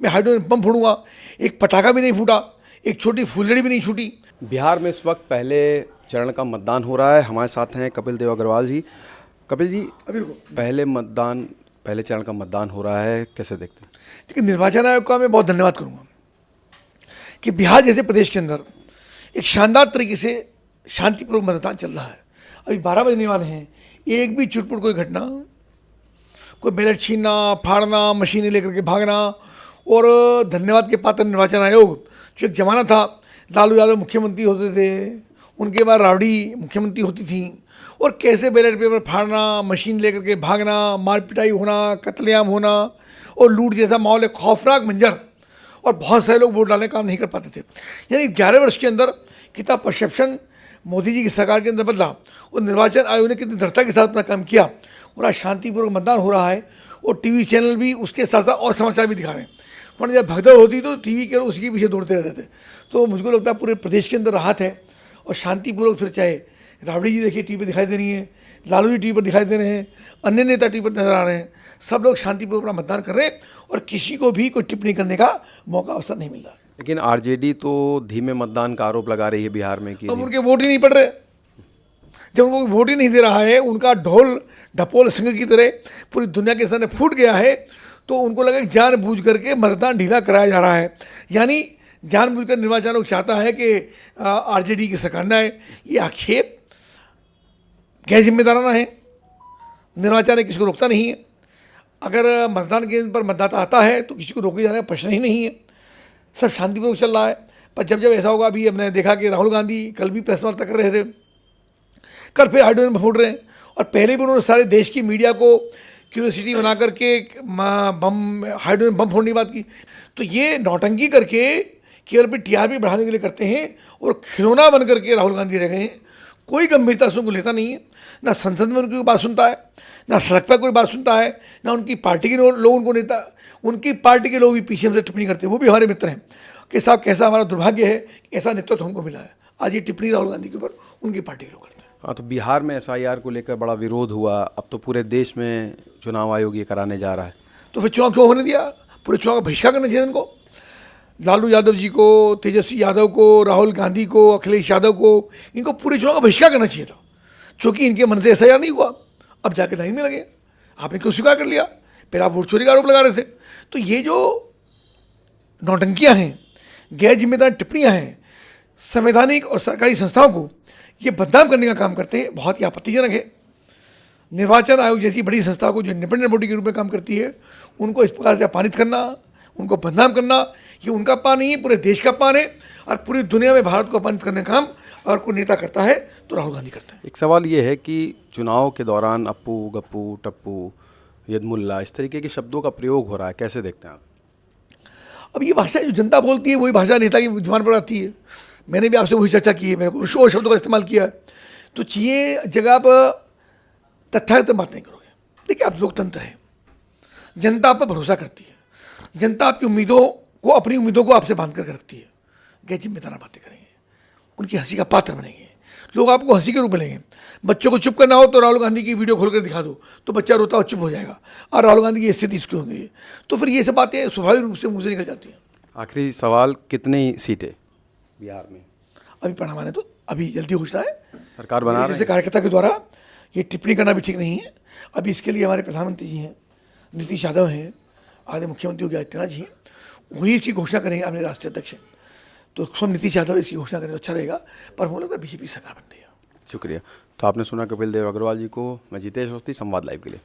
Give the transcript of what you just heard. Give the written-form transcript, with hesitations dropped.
मैं hydrogen bomb फोड़ूंगा, एक पटाखा भी नहीं फूटा, एक छोटी फुलझड़ी भी नहीं छूटी। बिहार में इस वक्त पहले चरण का मतदान हो रहा है। हमारे साथ हैं कपिल देव अग्रवाल जी। कपिल जी, अभी रुको, पहले चरण का मतदान हो रहा है, कैसे देखते हैं? लेकिन निर्वाचन आयोग का मैं बहुत धन्यवाद करूंगा कि बिहार जैसे प्रदेश के अंदर एक शानदार तरीके से शांतिपूर्वक मतदान चल रहा है। अभी 12 बजने वाले हैं, एक भी चुटपुट कोई घटना, कोई बैलेट छीनना, फाड़ना, मशीनें लेकर के भागना। और धन्यवाद के पात्र निर्वाचन आयोग, जो एक जमाना था लालू यादव मुख्यमंत्री होते थे, उनके बाद राबड़ी मुख्यमंत्री होती थी, और कैसे बैलेट पेपर फाड़ना, मशीन लेकर के भागना, मार पिटाई होना, कत्लेआम होना और लूट जैसा माहौल, एक खौफनाक मंजर, और बहुत सारे लोग वोट डालने का काम नहीं कर पाते थे। यानी 11 वर्ष के अंदर कितना परसेप्शन मोदी जी की सरकार के अंदर बदला, और निर्वाचन आयोग ने कितनी दृढ़ता के साथ अपना काम किया, और आज शांतिपूर्वक मतदान हो रहा है। और टीवी चैनल भी उसके साथ साथ और समाचार भी दिखा रहे हैं, वरना जब भगदड़ होती तो टीवी के उसी के पीछे दौड़ते रहते थे। तो मुझको लगता है पूरे प्रदेश के अंदर राहत है, और शांतिपूर्वक फिर चाहे राबड़ी जी देखिए टीवी पर दिखाई दे रही हैं, लालू जी टीवी पर दिखाई दे रहे हैं, अन्य नेता टीवी पर नजर आ रहे हैं, सब लोग शांतिपूर्वक अपना मतदान कर रहे हैं, और किसी को भी कोई टिप्पणी करने का मौका अवसर नहीं मिल रहा। लेकिन आरजेडी तो धीमे मतदान का आरोप लगा रही है बिहार में कि अब उनके वोट ही नहीं पड़ रहे। जब उनको वोट ही नहीं दे रहा है, उनका ढोल ढपोल संघ की तरह पूरी दुनिया के सामने फूट गया है, तो उनको लगा कि जानबूझ करके मतदान ढीला कराया जा रहा है। यानी जानबूझकर निर्वाचन आयोग चाहता है कि आरजेडी की सरकार न आए। ये आक्षेप गैर जिम्मेदाराना है। निर्वाचन आयोग किसी को रोकता नहीं है। अगर मतदान केंद्र पर मतदाता आता है तो किसी को रोके जाने का प्रश्न ही नहीं है, सब शांतिपूर्वक चल रहा है। पर जब जब ऐसा होगा, अभी हमने देखा कि राहुल गांधी कल भी प्रेस वार्ता कर रहे थे, कल फिर हाइड्रोजन बम फोड़ रहे हैं, और पहले भी उन्होंने सारे देश की मीडिया को क्यूरियोसिटी बना करके हाइड्रोजन बम फोड़ने की बात की। तो ये नौटंकी करके केवल भी टीआरपी बढ़ाने के लिए करते हैं, और खिलौना बन करके राहुल गांधी रह गए हैं। कोई गंभीरता से उनको लेता नहीं है, ना संसद में उनकी बात सुनता है, ना सड़क पर कोई बात सुनता है, ना उनकी पार्टी के लोग उनको नेता, उनकी पार्टी के लोग भी पीछे हमसे टिप्पणी करते हैं। वो भी हमारे मित्र हैं कि साहब कैसा हमारा दुर्भाग्य है कि ऐसा नेतृत्व हमको मिला है। आज ये टिप्पणी राहुल गांधी के ऊपर उनकी पार्टी के लोग करते हैं। हाँ, तो बिहार में एसआईआर को लेकर बड़ा विरोध हुआ। अब तो पूरे देश में चुनाव आयोग ये कराने जा रहा है, तो फिर चुनाव क्यों होने दिया? पूरे चुनाव का बहिष्कार करना चाहिए इनको। लालू यादव जी को, तेजस्वी यादव को, राहुल गांधी को, अखिलेश यादव को, इनको पूरे चुनाव का बहिष्कार करना चाहिए था, क्योंकि इनके मन से एसआईआर नहीं हुआ। अब जाके लाइन में लगे, आपने क्यों स्वीकार कर लिया? पहले आप वोट चोरी का आरोप लगा रहे थे। तो ये जो नौटंकियां हैं, गैर जिम्मेदार टिप्पणियां हैं, संवैधानिक और सरकारी संस्थाओं को ये बदनाम करने का काम करते हैं, बहुत ही आपत्तिजनक है। निर्वाचन आयोग जैसी बड़ी संस्था को, जो इंडिपेंडेंट बॉडी के रूप में काम करती है, उनको इस प्रकार से अपमानित करना, उनको बदनाम करना, ये उनका अपमान नहीं है, पूरे देश का अपमान है। और पूरी दुनिया में भारत को अपमानित करने का काम अगर कोई नेता करता है तो राहुल गांधी करता है। एक सवाल ये है कि चुनाव के दौरान अप्पू, गप्पू, टप्पू, यदमुल्ला, इस तरीके के शब्दों का प्रयोग हो रहा है, कैसे देखते हैं आप? अब ये भाषा जो जनता बोलती है वही भाषा नेता की जुबान पर आती है। मैंने भी आपसे वही चर्चा की है, मैंने कुछ और शब्दों का इस्तेमाल किया है। तो ये जगह पर तथ्यात्मक बात नहीं करोगे। देखिए, आप लोकतंत्र है, जनता आप पर भरोसा करती है, जनता आपकी उम्मीदों को, अपनी उम्मीदों को आपसे बांध कर रखती है। गैर जिम्मेदार बातें करेंगे, उनकी हंसी का पात्र बनेंगे, लोग आपको हंसी के रूप में लेंगे। बच्चों को चुप करना हो तो राहुल गांधी की वीडियो खोलकर दिखा दो, तो बच्चा रोता और चुप हो जाएगा, और राहुल गांधी की स्थिति इसकी होगी। तो फिर ये सब बातें स्वाभाविक रूप से मुंह से निकल जाती हैं। आखिरी सवाल, कितनी सीटें बिहार में? अभी परिणाम आने तो, अभी जल्दी घोषणा है। सरकार बना रहे जैसे हैं? कार्यकर्ता के द्वारा ये टिप्पणी करना भी ठीक नहीं है। अभी इसके लिए हमारे प्रधानमंत्री जी हैं, नीतीश यादव हैं, आगे मुख्यमंत्री योगी आदित्यनाथ जी हैं, वही इसकी घोषणा करेंगे, अपने राष्ट्रीय अध्यक्ष हैं। तो स्वयं नीतीश यादव इसकी घोषणा करें तो अच्छा रहेगा, पर मुझे लगता है बीजेपी सरकार बन रही है। शुक्रिया। तो आपने सुना कपिल देव अग्रवाल जी को। मैं जितेश अवस्थी, संवाद लाइव के लिए।